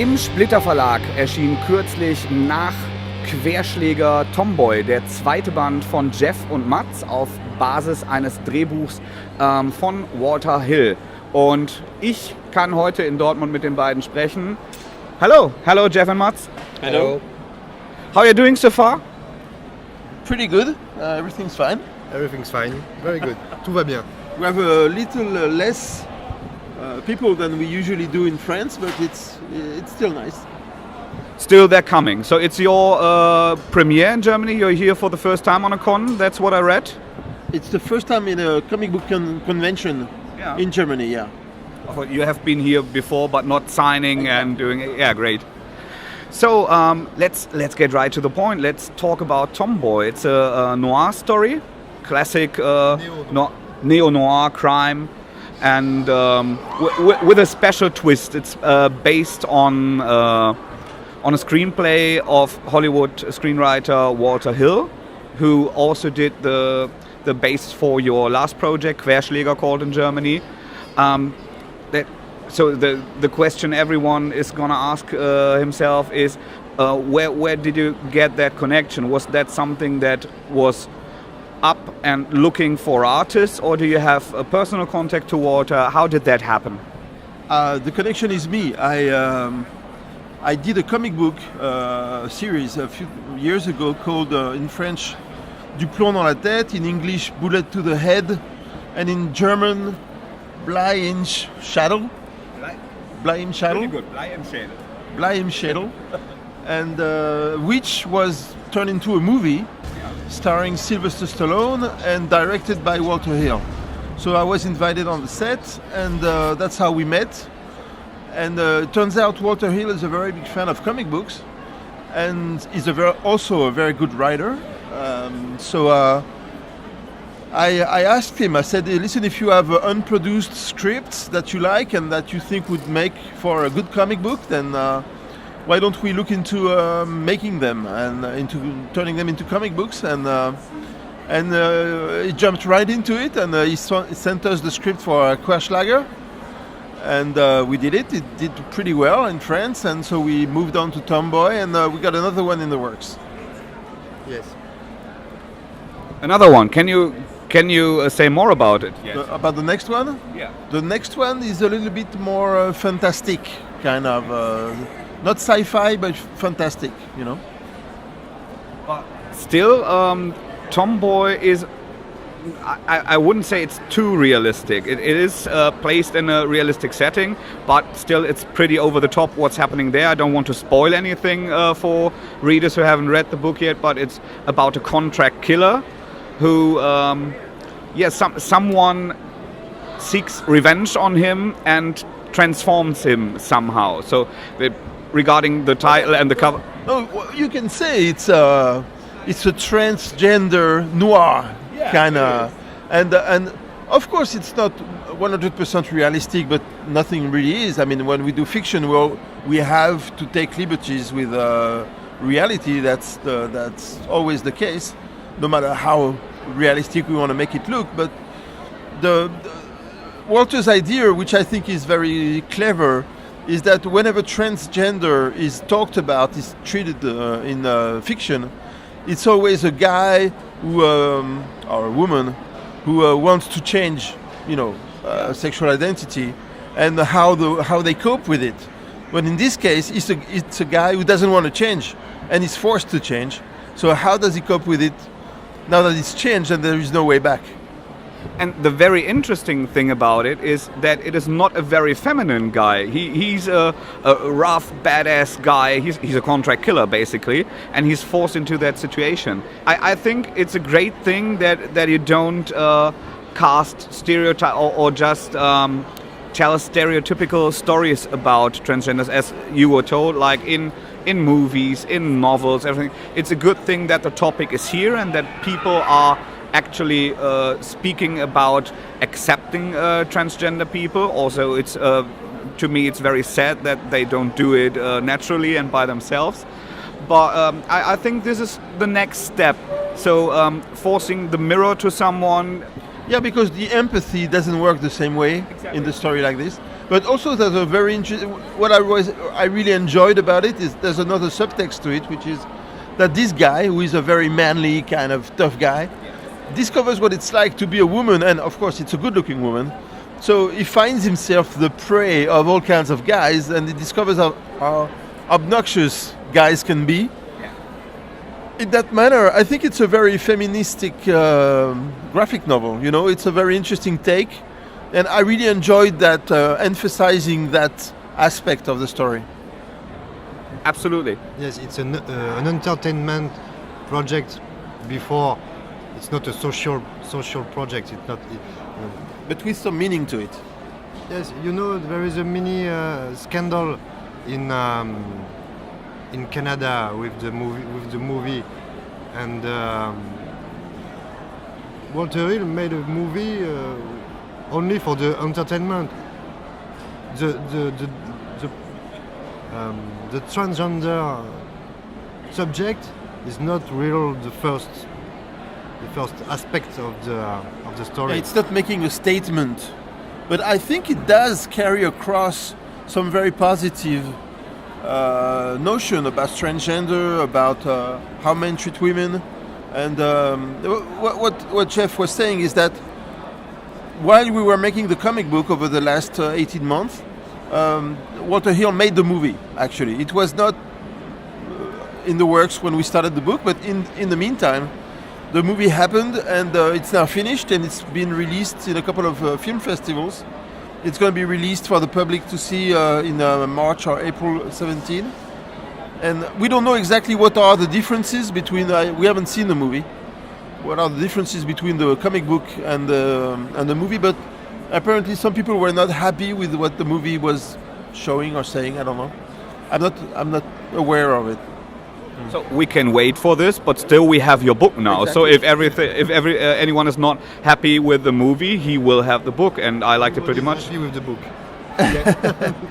Im Splitter-Verlag erschien kürzlich nach Querschläger Tomboy, der zweite Band von Jef und Matz auf Basis eines Drehbuchs von Walter Hill. Und ich kann heute in Dortmund mit den beiden sprechen. Hello Jef and Matz. Hello. How are you doing so far? Pretty good. Everything's fine. Everything's fine. Very good. Tout va bien. We have a little less people than we usually do in France, but it's still nice. Still they're coming. So it's your premiere in Germany. You're here for the first time on a con. That's what I read. It's the first time in a comic book convention in Germany, yeah. You have been here before, but not signing and doing it. Yeah, great. So let's get right to the point. Let's talk about Tomboy. It's a noir story, classic neo-noir crime, and with a special twist. It's based on a screenplay of Hollywood screenwriter Walter Hill, who also did the basis for your last project, Querschläger, called in Germany. So the question everyone is gonna ask himself is, where did you get that connection? Was that something that was up and looking for artists, or do you have a personal contact to Walter? How did that happen? The connection is me. I did a comic book series a few years ago called, in French, Du plomb dans la tête, in English, Bullet to the Head, and in German, Blei im Schädel. Blei im Schädel. Really good. Blei im Schädel. Blei im Schädel. And which was turned into a movie starring Sylvester Stallone and directed by Walter Hill. So I was invited on the set, and that's how we met. And it turns out Walter Hill is a very big fan of comic books, and is also a very good writer. I asked him, I said, listen, if you have unproduced scripts that you like and that you think would make for a good comic book, then why don't we look into making them and into turning them into comic books? And he jumped right into it, and he sent us the script for Querschläger. And we did it. It did pretty well in France, and so we moved on to Tomboy, and we got another one in the works. Yes. Another one. Can you say more about it? Yes. About the next one? Yeah. The next one is a little bit more fantastic, kind of. Not sci-fi, but fantastic, you know. But still, Tomboy is... I wouldn't say it's too realistic. It is placed in a realistic setting, but still it's pretty over the top what's happening there. I don't want to spoil anything for readers who haven't read the book yet, but it's about a contract killer who, someone seeks revenge on him and transforms him somehow. So regarding the title and the cover... No, you can say it's a transgender noir. Kind of, and of course it's not 100% realistic, but nothing really is. I mean, when we do fiction, we have to take liberties with reality. That's always the case, no matter how realistic we want to make it look. But the Walter's idea, which I think is very clever, is that whenever transgender is talked about, is treated in fiction, it's always a guy who, or a woman who wants to change, sexual identity, and how they cope with it. But in this case, it's a guy who doesn't want to change, and is forced to change. So how does he cope with it now that it's changed and there is no way back? And the very interesting thing about it is that it is not a very feminine guy. He's a rough, badass guy. He's a contract killer, basically, and he's forced into that situation. I think it's a great thing that you don't cast stereotype or just tell stereotypical stories about transgenders as you were told, like in movies, in novels, everything. It's a good thing that the topic is here and that people are actually speaking about accepting transgender people. Also, it's to me it's very sad that they don't do it naturally and by themselves. But I think this is the next step. So forcing the mirror to someone. Yeah, because the empathy doesn't work the same way in the story like this. But also there's a very interesting, what I really enjoyed about it is there's another subtext to it, which is that this guy, who is a very manly kind of tough guy, discovers what it's like to be a woman, and of course it's a good-looking woman. So he finds himself the prey of all kinds of guys, and he discovers how obnoxious guys can be. In that manner, I think it's a very feministic graphic novel. You know, it's a very interesting take, and I really enjoyed that, emphasizing that aspect of the story. Absolutely. Yes, it's an entertainment project. Before, it's not a social project. It's not. But with some meaning to it. Yes, you know, there is a mini scandal in Canada with the movie, and Walter Hill made a movie only for the entertainment. The transgender subject is not real the first aspect of the story. It's not making a statement, but I think it does carry across some very positive notion about transgender, about how men treat women, and what Jeff was saying is that while we were making the comic book over the last 18 months, Walter Hill made the movie. Actually, it was not in the works when we started the book, but in the meantime, the movie happened, and it's now finished, and it's been released in a couple of film festivals. It's going to be released for the public to see in March or April 17. And we don't know exactly what are the differences between. We haven't seen the movie. What are the differences between the comic book and the movie? But apparently, some people were not happy with what the movie was showing or saying. I don't know. I'm not aware of it. So we can wait for this, but still we have your book now. Exactly. So if anyone is not happy with the movie, he will have the book, and I liked it pretty much. Happy with the book.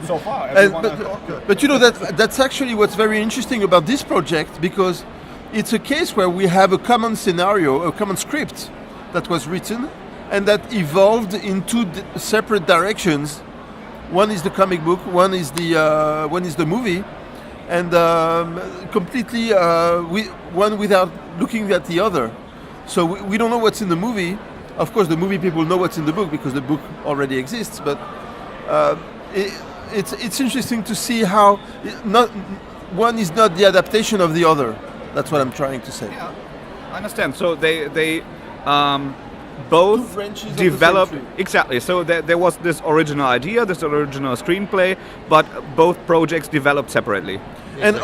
So far, everyone has but you know that's actually what's very interesting about this project, because it's a case where we have a common scenario, a common script that was written, and that evolved in two separate directions. One is the comic book, one is the movie. And completely one without looking at the other. So we don't know what's in the movie. Of course, the movie people know what's in the book because the book already exists. But it's interesting to see how one is not the adaptation of the other. That's what I'm trying to say. Yeah, I understand. So they both branches of the developed same tree. exactly. So there was this original idea, this original screenplay, but both projects developed separately. And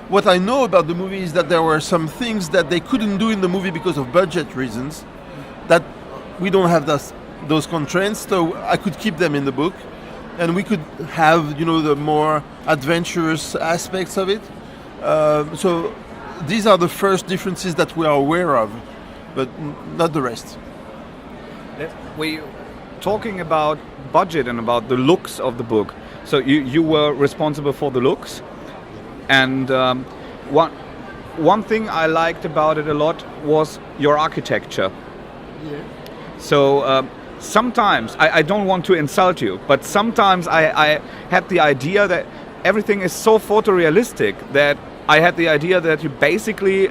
what I know about the movie is that there were some things that they couldn't do in the movie because of budget reasons. That we don't have those constraints, so I could keep them in the book, and we could have the more adventurous aspects of it. So these are the first differences that we are aware of, but not the rest. We talking about budget and about the looks of the book. So you were responsible for the looks, and one thing I liked about it a lot was your architecture. Yeah. So sometimes I don't want to insult you, but sometimes I had the idea that everything is so photorealistic that I had the idea that you basically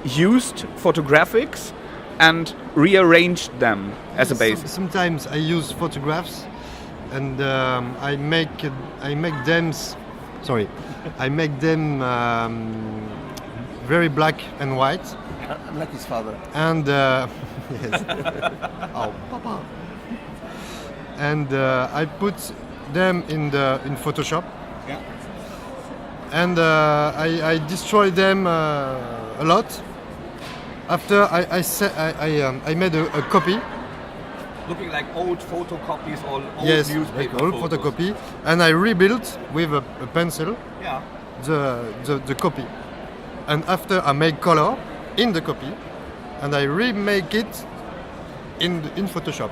used photographics and rearranged them as a base. Sometimes I use photographs, and I make them. Sorry, I make them very black and white. I'm like his father. And yes. Oh, Papa. And I put them in Photoshop. Yeah. And I destroy them a lot. After I made a copy. Looking like old photocopies or old Yes, newspaper like old photos. photocopy, and I rebuilt with a pencil Yeah. the copy. And after I make color in the copy, and I remake it in Photoshop.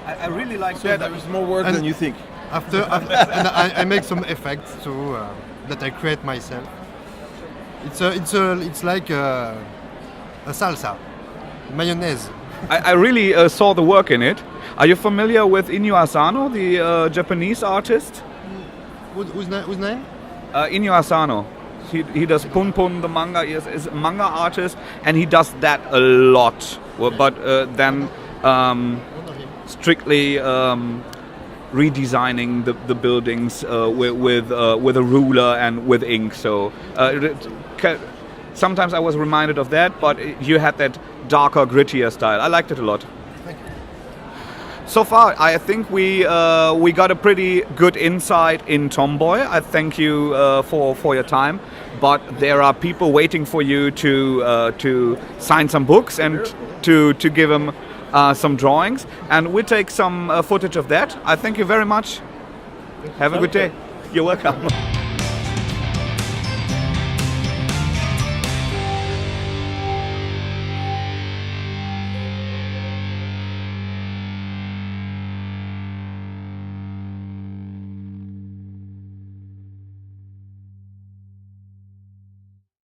I really like So that. there is more work And- than you think. After and I make some effects too that I create myself. It's like a salsa, mayonnaise. I really saw the work in it. Are you familiar with Inu Asano, the Japanese artist? Whose name? Inu Asano. He does Pun Pun, the manga. He is a manga artist, and he does that a lot. But then strictly redesigning the buildings with a ruler and with ink. So sometimes I was reminded of that, but you had that darker, grittier style. I liked it a lot. Thank you. So far, I think we got a pretty good insight in Tomboy. I thank you for your time. But there are people waiting for you to sign some books and to give them some drawings. And we take some footage of that. I thank you very much. Have a good day. You're welcome.